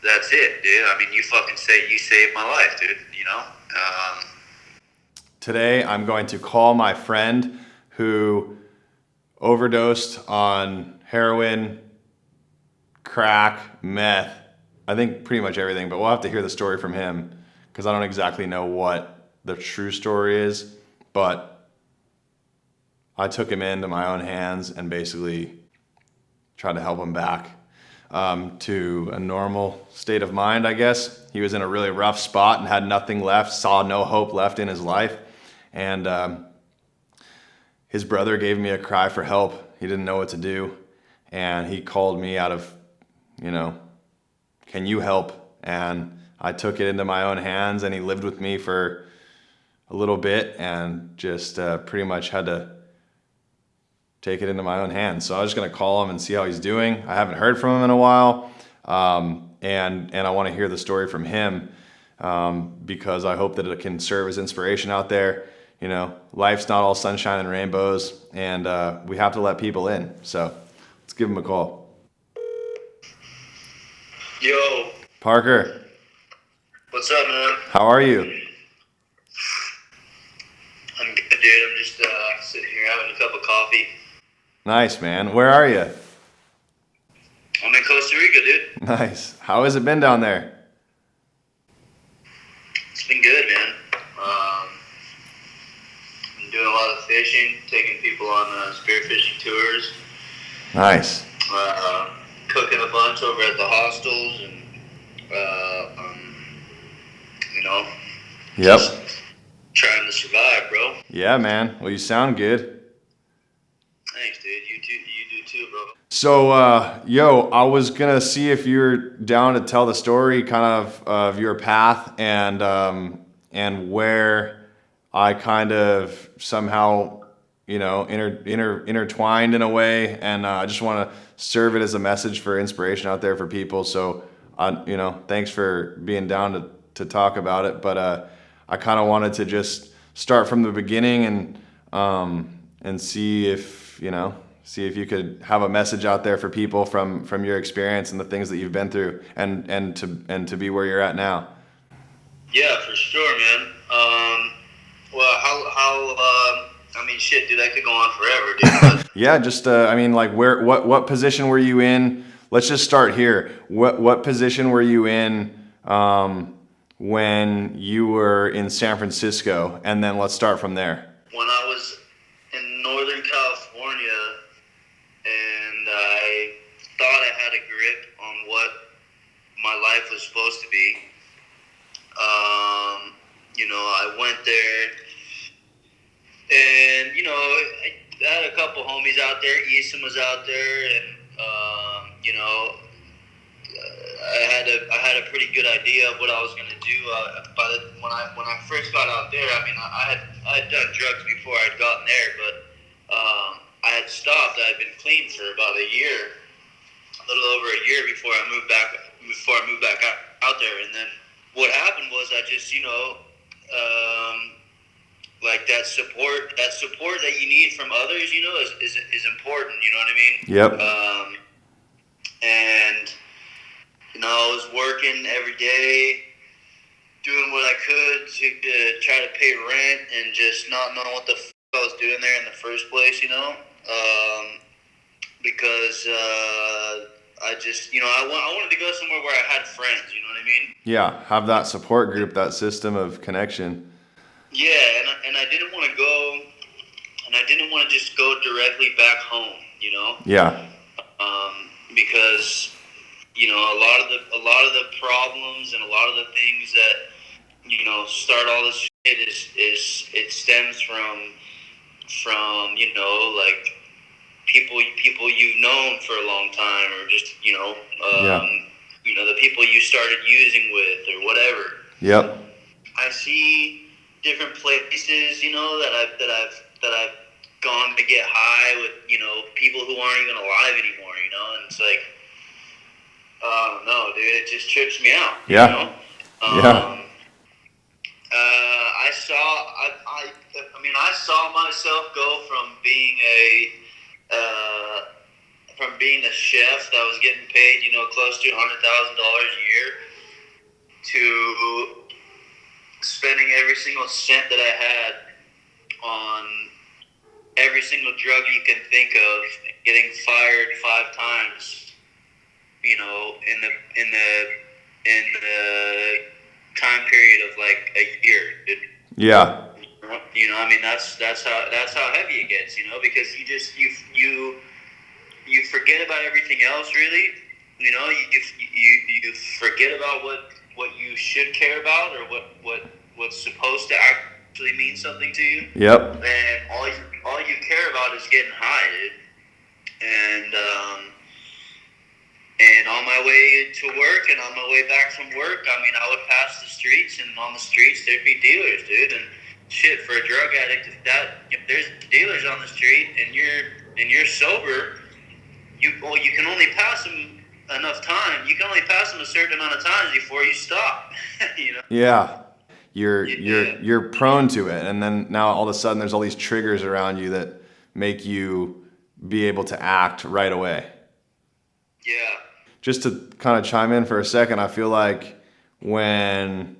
that's it, dude. I mean, you saved my life, dude. You know. Today, I'm going to call my friend who overdosed on heroin, crack, meth. I think pretty much everything, but we'll have to hear the story from him because I don't exactly know what the true story is. But I took him into my own hands and basically tried to help him back to a normal state of mind, I guess. He was in a really rough spot and had nothing left, saw no hope left in his life. And his brother gave me a cry for help. He didn't know what to do. And he called me out of, you know, can you help? And I took it into my own hands, and he lived with me for a little bit and just pretty much had to take it into my own hands. So I was just going to call him and see how he's doing. I haven't heard from him in a while. And I want to hear the story from him because I hope that it can serve as inspiration out there. You know, life's not all sunshine and rainbows, and we have to let people in. So let's give him a call. Yo, Parker, what's up, man? how are you? I'm good, dude. I'm just sitting here having a cup of coffee. Nice, man. Where are you? I'm in Costa Rica, dude. Nice. How has it been down there? It's been good, man. I'm doing a lot of fishing, taking people on spearfishing tours, Nice. cooking a bunch over at the hostels, and you know, Yep. just trying to survive, bro. Yeah, man. Well, you sound good. Thanks, dude. You do too, bro. So, I was gonna see if you're down to tell the story, kind of your path and where I kind of somehow, intertwined in a way, and I just want to serve it as a message for inspiration out there for people. So, thanks for being down to talk about it. But I kind of wanted to just start from the beginning and see if you could have a message out there for people from your experience and the things that you've been through and to be where you're at now. Yeah, for sure, man. Well, I mean, shit, dude, I could go on forever, dude. But Yeah, just what position were you in? Let's just start here. What position were you in when you were in San Francisco, and then let's start from there. when I was in Northern California, and I thought I had a grip on what my life was supposed to be. I went there, and I had a couple homies out there. Easton was out there, and I had a pretty good idea of what I was gonna do. When I first got out there, I mean, I had done drugs before I'd gotten there, but I had stopped. I had been clean for about a year, a little over a year before I moved back. Out there, and then what happened was I just like that support that you need from others, is important. You know what I mean? Yep. And I was working every day, doing what I could to try to pay rent, and just not knowing what the I was doing there in the first place. Because I just I wanted to go somewhere where I had friends. You know what I mean? Yeah, have that support group, that system of connection. Yeah, and I didn't want to go, and I didn't want to just go directly back home. Yeah. Because a lot of the problems and a lot of the things that start all this shit is it stems from like people you've known for a long time, or just Yeah. the people you started using with, or whatever. Yep. I see different places, that I've gone to get high with, people who aren't even alive anymore, and it's like, no, dude, it just trips me out. Yeah. Yeah. I saw myself go from being from being a chef that was getting paid, close to $100,000 a year, to spending every single cent that I had on every single drug you can think of, getting fired 5 times, in the time period of like a year. Yeah. That's how heavy it gets, because you forget about everything else, really. You forget about what you should care about, or what's supposed to actually mean something to you. Yep. And all you care about is getting high, dude. And on my way to work and on my way back from work, I would pass the streets, and on the streets there'd be dealers, dude. And shit, for a drug addict, if there's dealers on the street and you're sober, you can only pass them enough time. You can only pass them a certain amount of times before you stop. Yeah. You're prone to it, and then now all of a sudden there's all these triggers around you that make you be able to act right away. Yeah. Just to kind of chime in for a second, I feel like when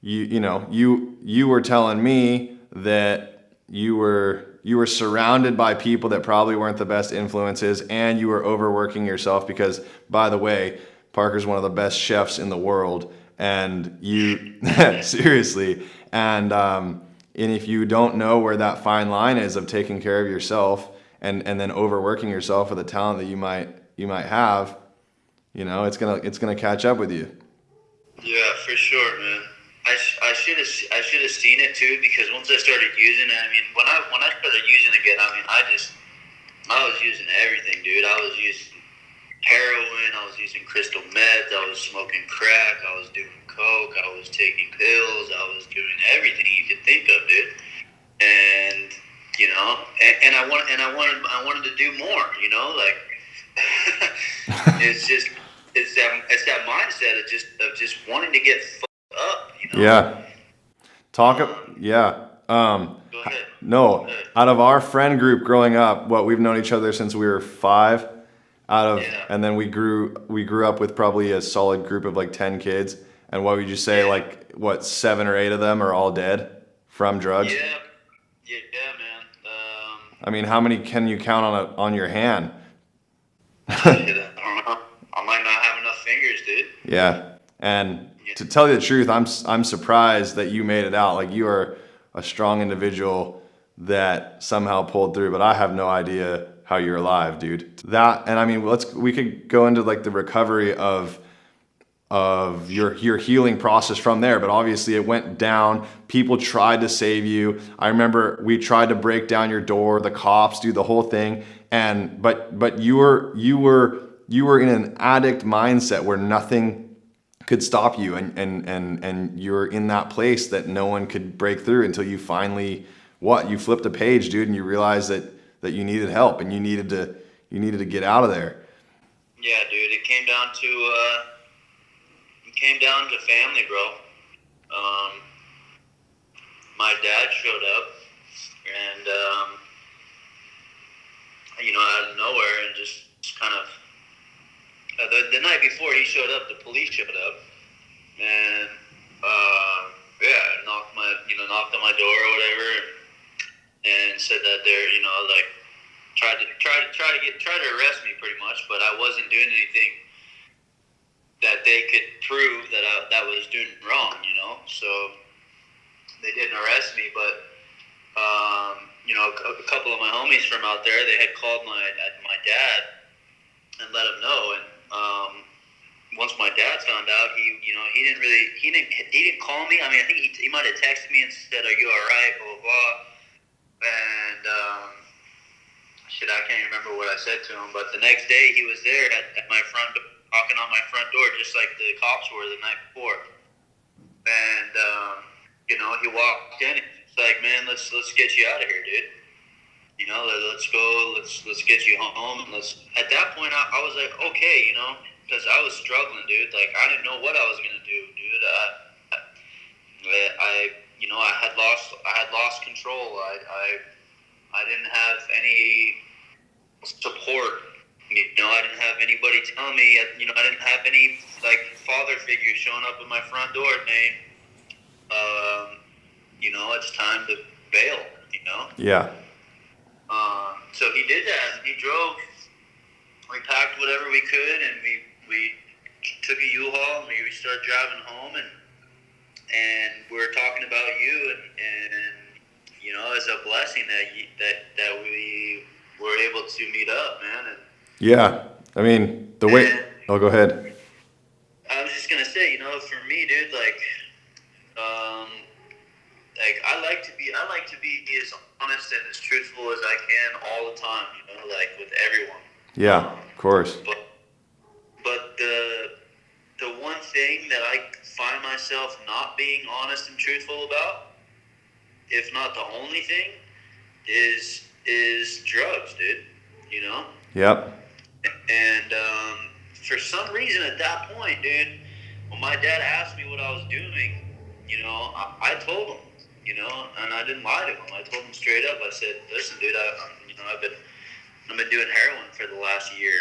you were telling me that you were surrounded by people that probably weren't the best influences, and you were overworking yourself because, by the way, Parker's one of the best chefs in the world, and you seriously, and if you don't know where that fine line is of taking care of yourself and then overworking yourself for the talent that you might have, it's gonna catch up with you. Yeah, for sure, man. I should have seen it too, because once I started using it, when I started using again, I was using everything, dude. I was using heroin, I was using crystal meth, I was smoking crack, I was doing coke, I was taking pills, I was doing everything you could think of, dude. And and I wanted to do more, like it's that mindset of just wanting to get fucked up, Yeah. Yeah. Go ahead. No, out of our friend group growing up, we've known each other since we were 5. And then we grew up with probably a solid group of like 10 kids. And what would you say, like 7 or 8 of them are all dead from drugs? Yeah, man. How many can you count on your hand? I don't know. I might not have enough fingers, dude. Yeah. And to tell you the truth, I'm surprised that you made it out. Like, you are a strong individual that somehow pulled through, but I have no idea how you're alive, dude. That, and we could go into like the recovery of your healing process from there, but obviously it went down. People tried to save you. I remember we tried to break down your door, the cops, do the whole thing, but you were in an addict mindset where nothing could stop you, and you're in that place that no one could break through until you finally you flipped a page, dude, and you realized that you needed help and you needed to get out of there. Yeah, dude, it came down to family, bro. My dad showed up, and out of nowhere, and just kind of the night before he showed up, the police showed up, and knocked on my door or whatever, and said that they're tried to arrest me pretty much, but I wasn't doing anything that they could prove that was doing wrong, so they didn't arrest me. But a couple of my homies from out there, they had called my dad and let him know, and once my dad found out, he didn't call me. I think he might have texted me and said, "Are you all right?" Blah blah blah. And I can't remember what I said to him. But the next day, he was there at my front door, knocking on my front door, just like the cops were the night before. And he walked in. And it's like, "Man, let's get you out of here, dude. Let's go. Let's get you home." And At that point, I was like, okay, because I was struggling, dude. Like, I didn't know what I was gonna do, dude. I had lost control. I didn't have any support, I didn't have anybody tell me. I didn't have any like father figure showing up at my front door saying, it's time to bail. Yeah. So he did that, and he drove. We packed whatever we could, and we took a U-Haul, and we started driving home, and we were talking about you, and it's a blessing that we were able to meet up, man. And Yeah. I mean, the way. Oh, go ahead. I was just gonna say, for me, dude, I like to be as honest and as truthful as I can all the time, with everyone. Yeah, of course. But the one thing that I find myself not being honest and truthful about, if not the only thing, is drugs, dude. Yep. And for some reason at that point, dude, when my dad asked me what I was doing, I told him, and I didn't lie to him. I told him straight up. I said, "Listen, dude, I've been doing heroin for the last year,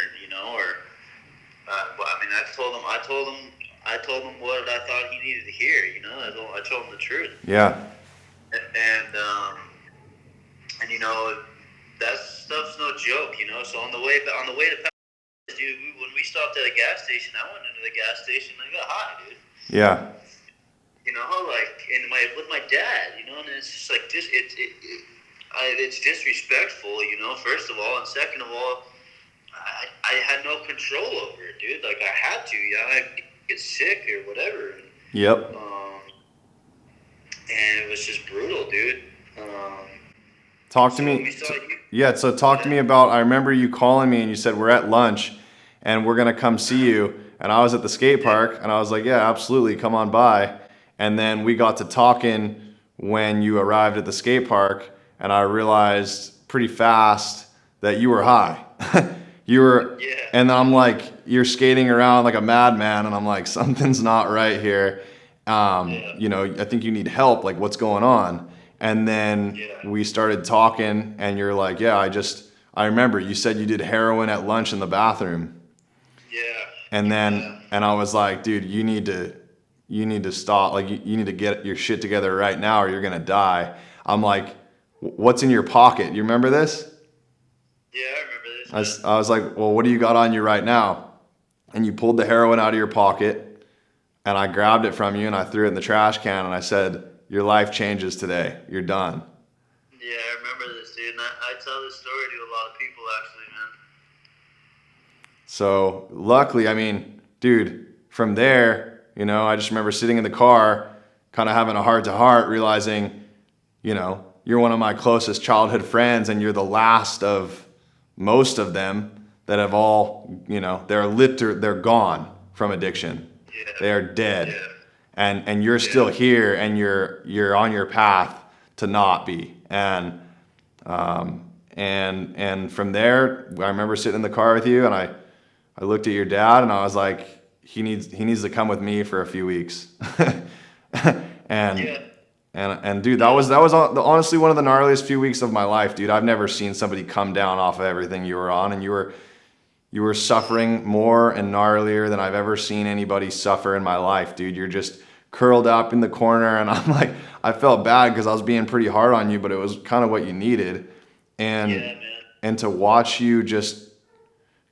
I told him what I thought he needed to hear, I told him the truth." Yeah. And that stuff's no joke, So on the way to dude, when we stopped at a gas station, I went into the gas station and I got high, dude. Yeah. With my dad, and it's just like this. It's disrespectful, First of all, and second of all, I had no control over it, dude. Like I had to, I get sick or whatever. Yep. And it was just brutal, dude. Talk to me. Yeah, so talk to me about, I remember you calling me and you said, we're at lunch and we're going to come see you. And I was at the skate park and I was like, yeah, absolutely, come on by. And then we got to talking when you arrived at the skate park and I realized pretty fast that you were high. Yeah. And then I'm like, you're skating around like a madman and I'm like, something's not right here. I think you need help. Like, what's going on? And then we started talking and you're like, yeah, I remember you said you did heroin at lunch in the bathroom. Yeah. And then, and I was like, dude, you need to stop. Like, you need to get your shit together right now or you're going to die. I'm like, what's in your pocket? You remember this? Yeah, I remember this. I was like, well, what do you got on you right now? And you pulled the heroin out of your pocket and I grabbed it from you and I threw it in the trash can and I said, your life changes today. You're done. Yeah, I remember this, dude. And I tell this story to a lot of people, actually, man. So luckily, I mean, dude, from there, I just remember sitting in the car, kind of having a heart-to-heart, realizing, you're one of my closest childhood friends and you're the last of most of them that have all, they're gone from addiction. Yeah. They are dead. Yeah. And you're still here and you're on your path to not be. And from there, I remember sitting in the car with you and I looked at your dad and I was like, he needs to come with me for a few weeks. And dude, that was honestly one of the gnarliest few weeks of my life, dude. I've never seen somebody come down off of everything you were on, and you were suffering more and gnarlier than I've ever seen anybody suffer in my life, dude. You're just curled up in the corner, and I'm like, I felt bad because I was being pretty hard on you, but it was kind of what you needed. And to watch you just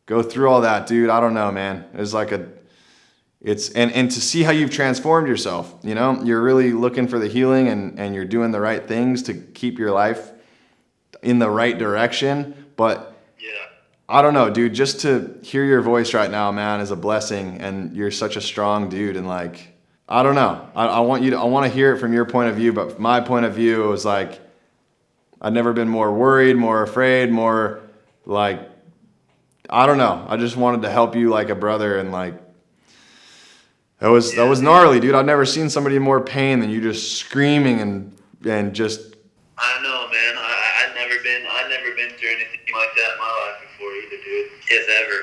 go through all that, dude, I don't know, man. It's like and to see how you've transformed yourself, you're really looking for the healing and you're doing the right things to keep your life in the right direction. But I don't know, dude, just to hear your voice right now, man, is a blessing. And you're such a strong dude. And like, I don't know, I want to hear it from your point of view, but from my point of view, it was like, I've never been more worried, more afraid, more like, I don't know. I just wanted to help you like a brother, and like, that was gnarly, dude. I've never seen somebody in more pain than you, just screaming and just. I know, man. I'd never been through anything like that in my life before either, dude. If ever,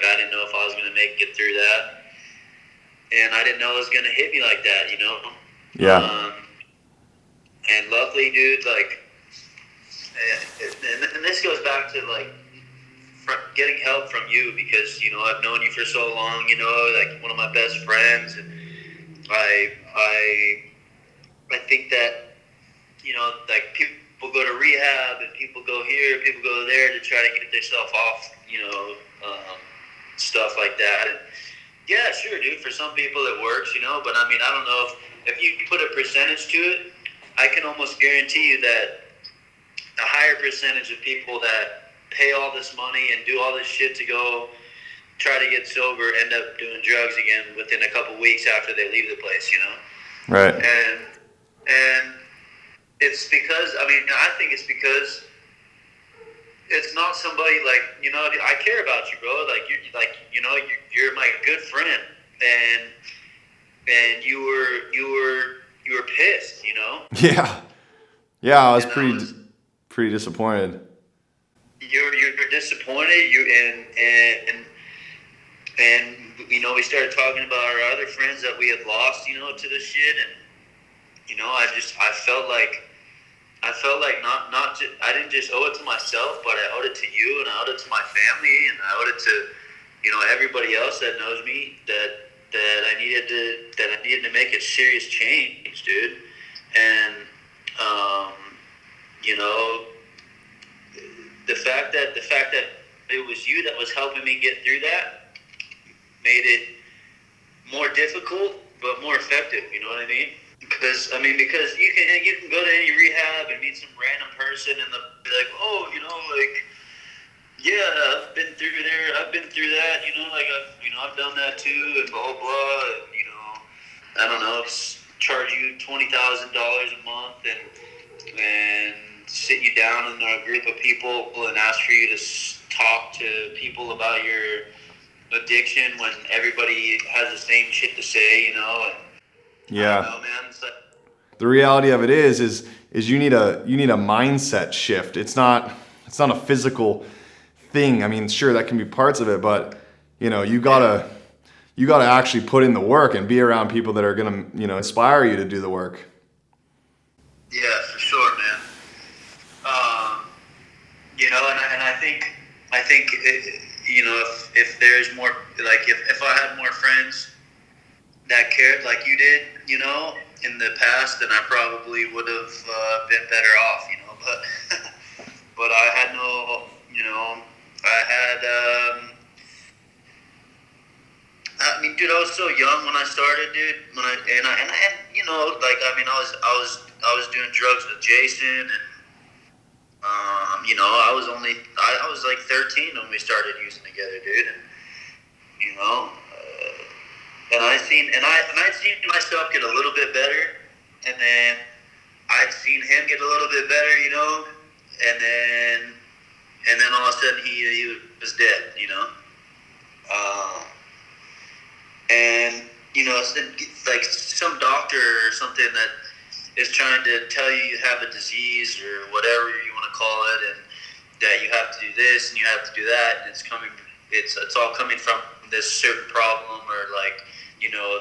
I didn't know if I was gonna make it through that, and I didn't know it was gonna hit me like that, Yeah. And luckily, dude, like, and this goes back to like getting help from you because I've known you for so long. Like one of my best friends, and I think that like people go to rehab and people go here, people go there to try to get themselves off, stuff like that. And yeah, sure, dude. For some people it works, but I mean, I don't know if you put a percentage to it. I can almost guarantee you that a higher percentage of people that pay all this money and do all this shit to go try to get sober end up doing drugs again within a couple weeks after they leave the place, Right. And it's because, I think it's because it's not somebody like, I care about you, bro. Like, you're my good friend, and you were pissed, Yeah, I was pretty disappointed. You're disappointed. And we started talking about our other friends that we had lost, to this shit, and I felt like not just, I didn't just owe it to myself, but I owed it to you, and I owed it to my family, and I owed it to everybody else that knows me, that I needed to make a serious change, dude. And the fact that it was you that was helping me get through that made it more difficult but more effective. You know what I mean? Because you can go to any rehab and meet some random person and they'll be like, oh, yeah, I've been through there, I've been through that, I've done that too, and blah blah, and I don't know, charge you $20,000 a month and sit you down in a group of people and ask for you to talk to people about your addiction when everybody has the same shit to say, and Yeah. I don't know, man. It's like, The reality of it is you need a mindset shift. It's not a physical thing. I mean, sure, that can be parts of it, but you gotta actually put in the work and be around people that are gonna inspire you to do the work. yeah, for sure, man. And I think if there's more, like if I had more friends that cared like you did, in the past, then I probably would have been better off, but I had no, dude, I was so young when I started, dude. I was doing drugs with Jason, and I was like 13 when we started using together, dude, and and I'd seen myself get a little bit better, and then I'd seen him get a little bit better, and then all of a sudden he was dead, and it's like some doctor or something that is trying to tell you have a disease or whatever you want to call it, and that you have to do this and you have to do that, and it's all coming from this certain problem, or like,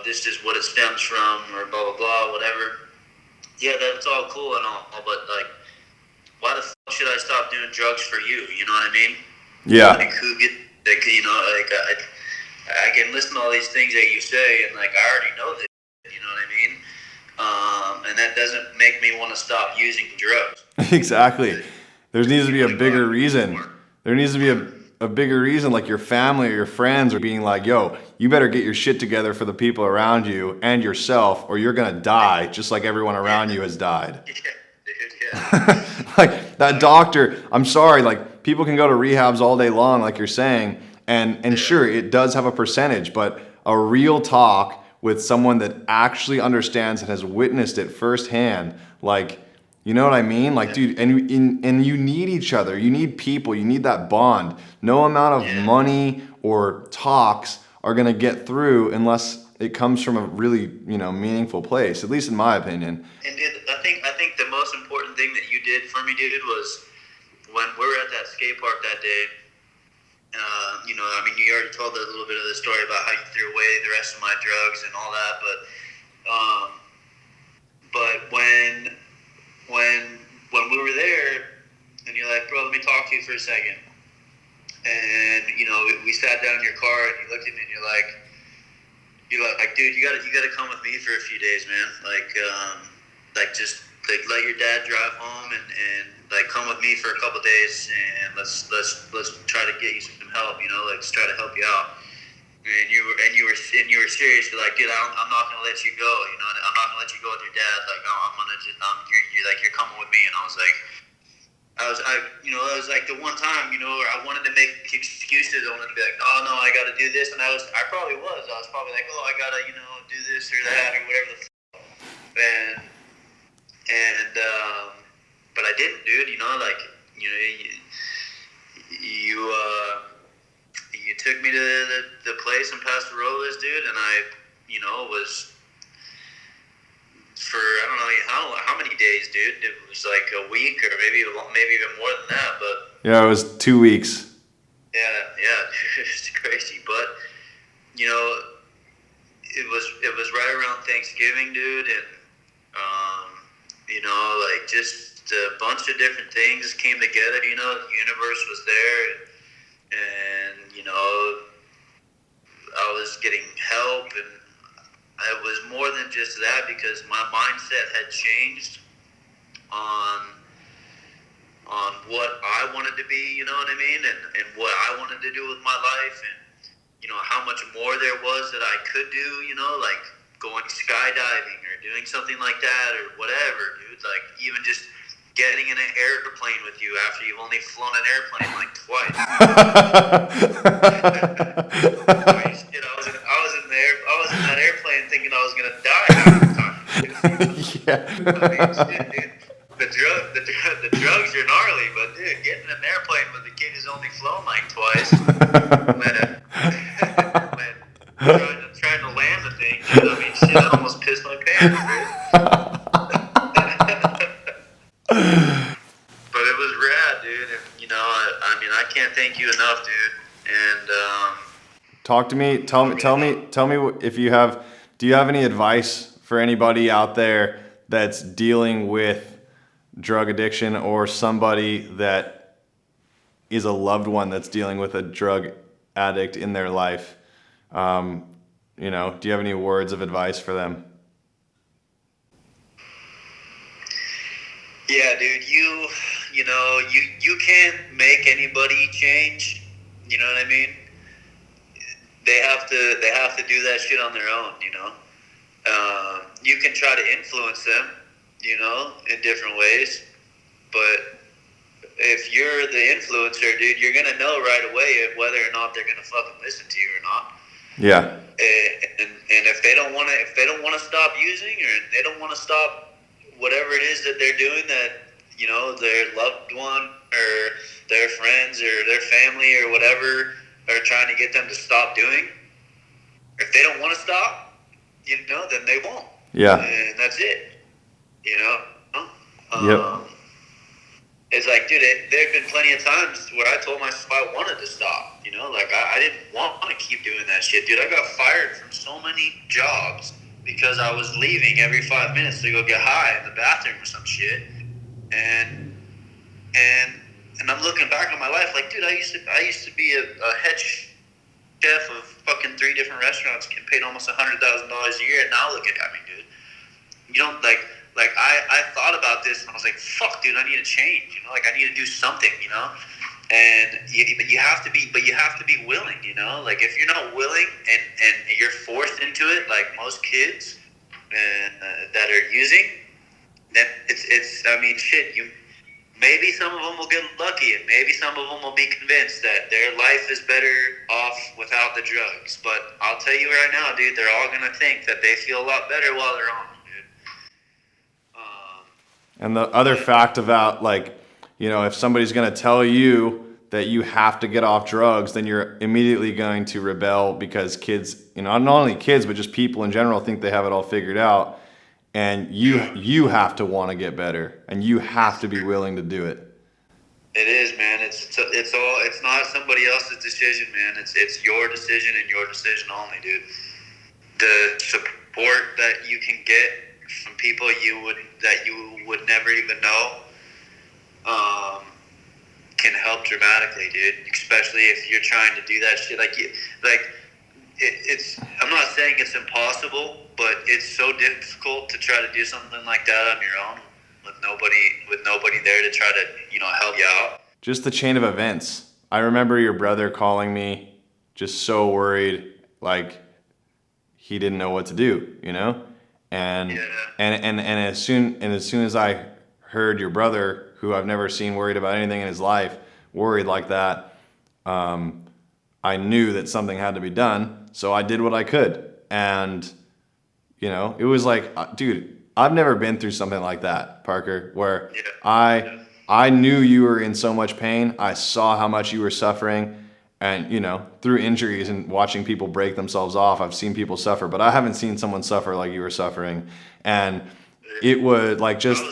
this is what it stems from, or blah blah blah, whatever. Yeah, that's all cool and all, but like, why the fuck should I stop doing drugs for you? You know what I mean? Yeah. Like, I can listen to all these things that you say, and like, I already know this. You know what I mean? And that doesn't make me want to stop using drugs. Exactly. There needs to be a bigger reason. There needs to be a bigger reason, like your family or your friends are being like, yo, you better get your shit together for the people around you and yourself, or you're going to die just like everyone around you has died. Yeah, dude, yeah. Like that doctor, I'm sorry, like people can go to rehabs all day long, like you're saying, and sure, it does have a percentage, but a real talk with someone that actually understands and has witnessed it firsthand, like, you know what I mean? Like, dude, and you need each other. You need people. You need that bond. No amount of money or talks are gonna get through unless it comes from a really, meaningful place. At least in my opinion. And dude, I think the most important thing that you did for me, dude, was when we were at that skate park that day. You already told a little bit of the story about how you threw away the rest of my drugs and all that, but when we were there, and you're like, bro, let me talk to you for a second. And we sat down in your car, and you looked at me, and you're like, dude, you gotta come with me for a few days, man. Like just like let your dad drive home, and like come with me for a couple days, and let's try to get you some help. Like let's try to help you out. And you were serious. You're like, dude, I'm not gonna let you go. I'm not gonna let you go with your dad. Like I'm gonna just, you're like, you're coming with me. And I was like, it was like the one time, where I wanted to make excuses. I wanted to be like, oh no, I got to do this, and I probably was. I was probably like, oh, I gotta, do this or that or whatever but I didn't, dude. You took me to the place in Paso Robles, dude, and I, was for I don't know how many days, dude. It was like a week or maybe even more than that. But Yeah, it was 2 weeks. yeah, it's crazy. But it was right around Thanksgiving, dude, and like just a bunch of different things came together. The universe was there, and I was getting help, and it was more than just that because my mindset had changed on what I wanted to be, you know what I mean, and what I wanted to do with my life, and how much more there was that I could do, like going skydiving or doing something like that or whatever, dude. Like even just getting in an airplane with you after you've only flown an airplane like twice. I mean, shit, I was in that airplane thinking I was gonna die half the time. Yeah. I mean, shit, dude. The drugs are gnarly, but dude, getting in an airplane with a kid who's only flown like twice, when trying to land the thing, dude. I mean, shit, I almost pissed my pants, dude. But it was rad, dude. And I mean, I can't thank you enough, dude. And Talk to me. Tell me if you have. Do you have any advice for anybody out there that's dealing with drug addiction or somebody that is a loved one that's dealing with a drug addict in their life? Do you have any words of advice for them? yeah, dude, you can't make anybody change. You know what I mean? They have to do that shit on their own. You can try to influence them, in different ways, but if you're the influencer, dude, you're gonna know right away whether or not they're gonna fucking listen to you or not. Yeah. And if they don't want to stop using, or they don't want to stop whatever it is that they're doing, that their loved one or their friends or their family or whatever are trying to get them to stop doing, if they don't want to stop, then they won't. Yeah. And that's it. Yep. It's like, dude, there have been plenty of times where I told myself I wanted to stop. Like I didn't want to keep doing that shit, dude. I got fired from so many jobs because I was leaving every 5 minutes to go get high in the bathroom or some shit. And I'm looking back on my life like, dude, I used to be a head chef of fucking 3 different restaurants, getting paid almost $100,000 a year, and now look at me, dude. I thought about this and I was like, fuck, dude, I need to change. I need to do something. And you have to be willing. Like if you're not willing and you're forced into it, like most kids that are using, then it's. I mean, shit. Maybe some of them will get lucky, and maybe some of them will be convinced that their life is better off without the drugs. But I'll tell you right now, dude, they're all gonna think that they feel a lot better while they're on them, dude. And the other fact about if somebody's going to tell you that you have to get off drugs, then you're immediately going to rebel because kids, not only kids, but just people in general think they have it all figured out. And you have to want to get better, and you have to be willing to do it. It is, man. It's not somebody else's decision, man. It's your decision and your decision only, dude. The support that you can get from people you would never even know, can help dramatically, dude. Especially if you're trying to do that shit. It's. I'm not saying it's impossible, but it's so difficult to try to do something like that on your own with nobody there to try to help you out. Just the chain of events. I remember your brother calling me, just so worried, like he didn't know what to do, and Yeah. and as soon as I heard your brother, who I've never seen worried about anything in his life, worried like that, I knew that something had to be done. So I did what I could, and it was like, dude, I've never been through something like that, Parker, where Yeah. I knew you were in so much pain. I saw how much you were suffering, and through injuries and watching people break themselves off, I've seen people suffer, but I haven't seen someone suffer like you were suffering, and it would like just.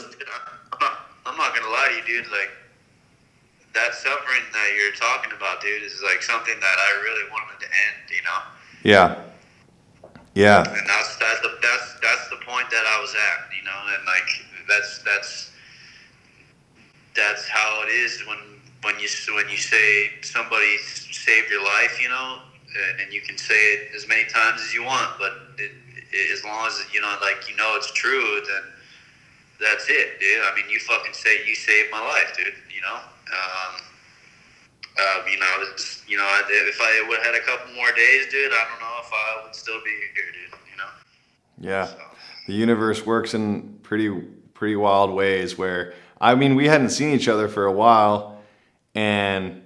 I'm not gonna lie to you, dude. Like that suffering that you're talking about, dude, is like something that I really wanted to end. Yeah. Yeah. And that's the point that I was at, and like that's how it is when you say somebody saved your life, and you can say it as many times as you want, but as long as it's true, then that's it, dude. I mean, you fucking say you saved my life, dude. If I would have had a couple more days, dude, I don't know if I would still be here, dude. Yeah. So. The universe works in pretty wild ways where, I mean, we hadn't seen each other for a while, and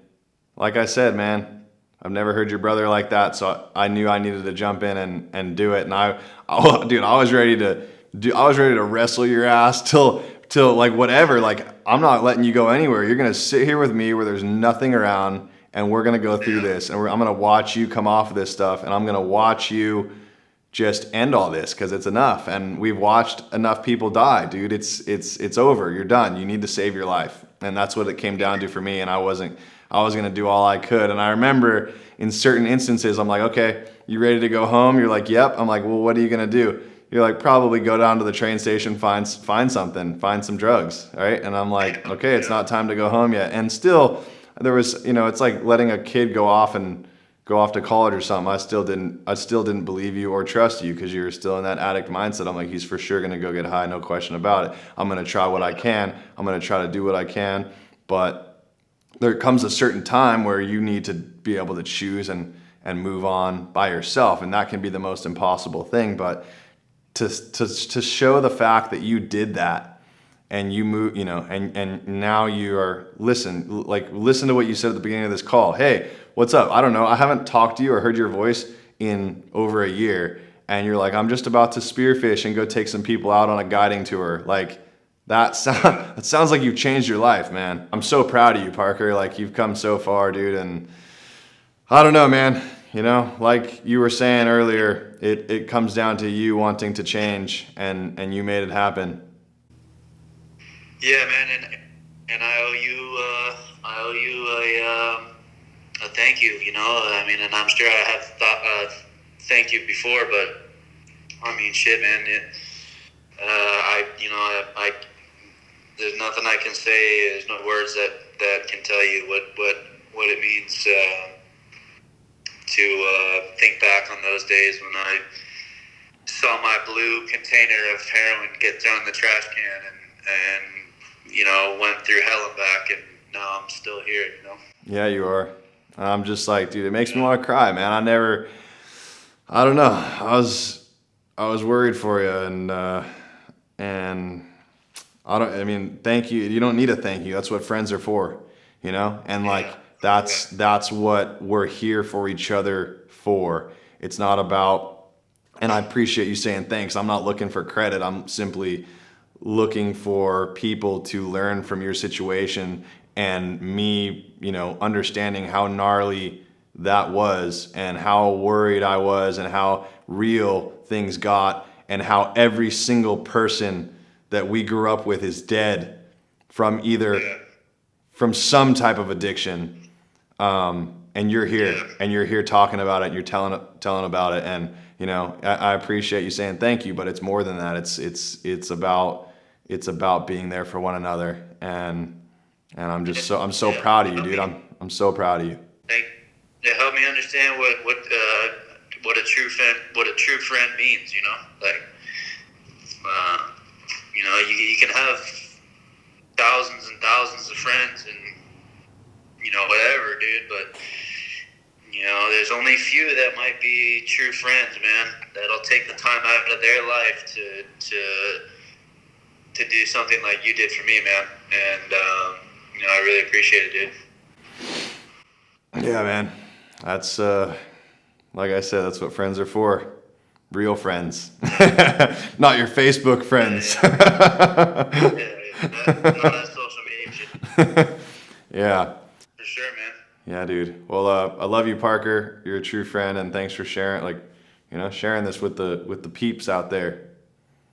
like I said, man, I've never heard your brother like that, so I knew I needed to jump in and do it. And dude, I was ready to wrestle your ass till like whatever. Like, I'm not letting you go anywhere. You're gonna sit here with me where there's nothing around, and we're gonna go through this, and I'm gonna watch you come off of this stuff, and I'm gonna watch you just end all this, because it's enough. And we've watched enough people die, dude. It's over. You're done. You need to save your life, and that's what it came down to for me. And I was gonna do all I could. And I remember in certain instances, I'm like, okay, you ready to go home? You're like, yep. I'm like, well, what are you gonna do? You're like, probably go down to the train station, find something, find some drugs, right? And I'm like, okay, it's not time to go home yet. And still, there was, it's like letting a kid go off to college or something. I still didn't believe you or trust you, because you were still in that addict mindset. I'm like, he's for sure gonna go get high, no question about it. I'm gonna try what I can. I'm gonna try to do what I can. But there comes a certain time where you need to be able to choose and move on by yourself, and that can be the most impossible thing. But to show the fact that you did that, and you move, and now you are listen to what you said at the beginning of this call. Hey, what's up? I don't know. I haven't talked to you or heard your voice in over a year, and you're like, I'm just about to spearfish and go take some people out on a guiding tour. Like that sounds like you've changed your life, man. I'm so proud of you, Parker. Like, you've come so far, dude, and I don't know, man. Like you were saying earlier, it comes down to you wanting to change, and you made it happen. Yeah, man, and I owe you a thank you. I mean, and I'm sure I have thought thank you before, but I mean, shit, man. I there's nothing I can say. There's no words that can tell you what it means to think back on those days when I saw my blue container of heroin get thrown in the trash can and went through hell and back, and now I'm still here. Yeah, you are. I'm just like, dude, it makes me want to cry, man. I don't know. I was worried for you, and I mean, thank you. You don't need a thank you. That's what friends are for, And like, that's what we're here for each other for. It's not about, and I appreciate you saying thanks. I'm not looking for credit. I'm simply looking for people to learn from your situation, and me, understanding how gnarly that was, and how worried I was, and how real things got, and how every single person that we grew up with is dead from from some type of addiction. And you're here, and you're here talking about it, and you're telling about it. And, I appreciate you saying thank you, but it's more than that. It's about being there for one another. And And I'm so proud of you, dude. I'm so proud of you. Thank. It helped me understand what a true friend means. You know, like you can have thousands and thousands of friends and whatever, dude, but there's only few that might be true friends, man, that'll take the time out of their life to do something like you did for me, man. And I really appreciate it, dude. Yeah, man. That's like I said, that's what friends are for. Real friends. Not your Facebook friends. Not that social media shit. Yeah. For sure, man. Yeah, dude. Well, I love you, Parker. You're a true friend, and thanks for sharing, sharing this with the peeps out there.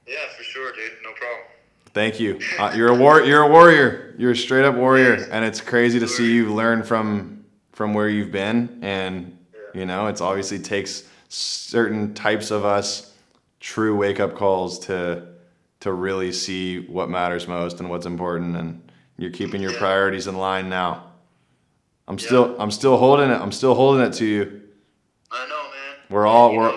Yeah, for sure, dude. No problem. Thank you. You're a warrior. You're a straight up warrior, and it's crazy to see you learn from where you've been. And it's obviously takes certain types of us true wake up calls to really see what matters most and what's important. And you're keeping your priorities in line now. I'm still holding it. I'm still holding it to you. I know, man. We're all, One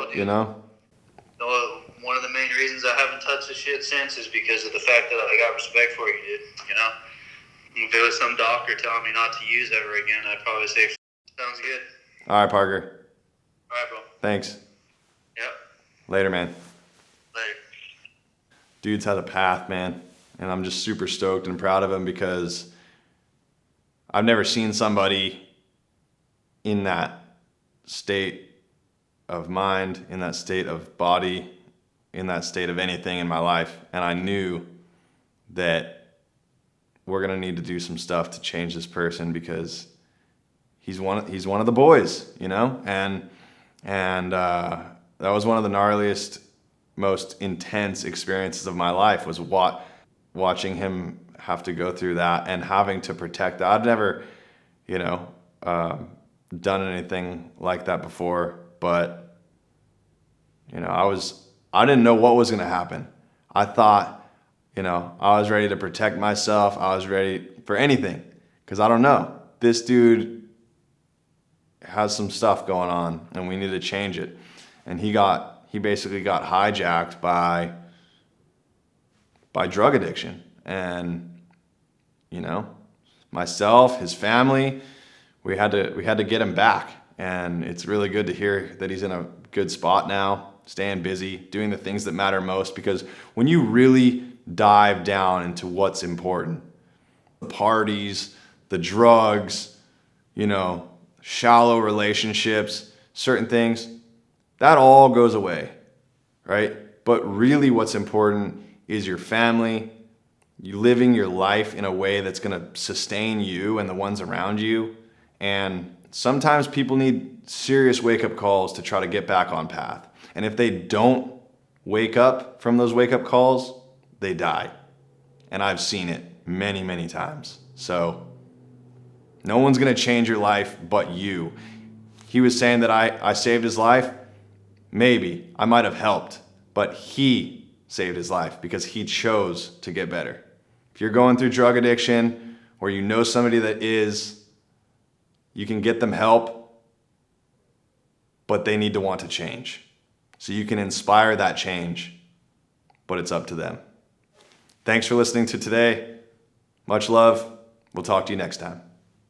of the main reasons I haven't touched the shit since is because of the fact that I got respect for you, dude. If there was some doctor telling me not to use ever again, I'd probably say, sounds good. All right, Parker. All right, bro. Thanks. Yep. Later, man. Later. Dude's had a path, man. And I'm just super stoked and proud of him because I've never seen somebody in that state of mind, in that state of body, in that state of anything in my life. And I knew that we're going to need to do some stuff to change this person because he's one of the boys, and that was one of the gnarliest, most intense experiences of my life was watching him have to go through that and having to protect that. I'd never, done anything like that before, but I didn't know what was going to happen. I thought, I was ready to protect myself. I was ready for anything because I don't know. This dude has some stuff going on and we need to change it. And he basically got hijacked by drug addiction. And myself, his family, we had to get him back. And it's really good to hear that he's in a good spot now, staying busy, doing the things that matter most. Because when you really dive down into what's important, the parties, the drugs, shallow relationships, certain things, that all goes away, right? But really what's important is your family, you living your life in a way that's going to sustain you and the ones around you. And sometimes people need serious wake-up calls to try to get back on path. And if they don't wake up from those wake-up calls, they die. And I've seen it many, many times. So no one's going to change your life but you. He was saying that I saved his life. Maybe. I might have helped. But he saved his life because he chose to get better. If you're going through drug addiction or you know somebody that is, you can get them help, but they need to want to change. So you can inspire that change, but it's up to them. Thanks for listening to today. Much love. We'll talk to you next time.